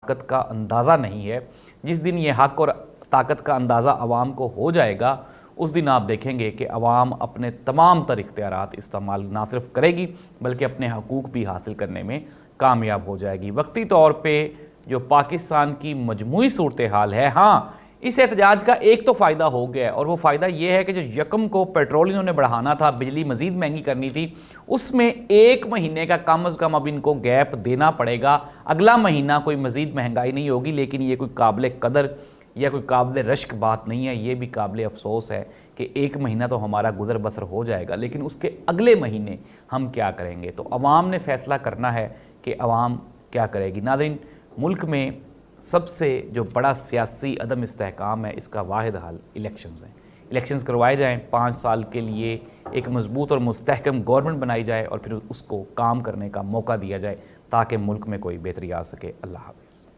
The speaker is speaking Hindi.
ताकत का अंदाज़ा नहीं है। जिस दिन ये हक़ और ताकत का अंदाज़ा आवाम को हो जाएगा, उस दिन आप देखेंगे कि आवाम अपने तमाम तर इख्तियारात इस्तेमाल ना सिर्फ करेगी बल्कि अपने हकूक़ भी हासिल करने में कामयाब हो जाएगी। वक्ती तौर पे जो पाकिस्तान की मजमूई सूरत हाल है, हाँ, इस एहतजाज का एक तो फ़ायदा हो गया है और वो फ़ायदा ये है कि जो यकम को पेट्रोल इन्होंने बढ़ाना था, बिजली मज़ीद महंगी करनी थी, उसमें 1 महीने का कम अज़ कम अब इनको गैप देना पड़ेगा। अगला महीना कोई मज़ीद महंगाई नहीं होगी, लेकिन ये कोई काबिल कदर या कोई काबिल रश्क बात नहीं है। ये भी काबिल अफ़सोस है कि 1 महीना तो हमारा गुज़र बसर हो जाएगा, लेकिन उसके अगले महीने हम क्या करेंगे? तो अवाम ने फ़ैसला करना है कि अवाम क्या करेगी। नाज़रीन, मुल्क में सबसे जो बड़ा सियासी अदम इस्तेहकाम है, इसका वाहिद हल इलेक्शंस हैं। इलेक्शंस करवाए जाएँ, 5 साल के लिए एक मजबूत और मुस्तहकम गवर्नमेंट बनाई जाए और फिर उसको काम करने का मौका दिया जाए ताकि मुल्क में कोई बेहतरी आ सके। अल्लाह हाफ़िज़।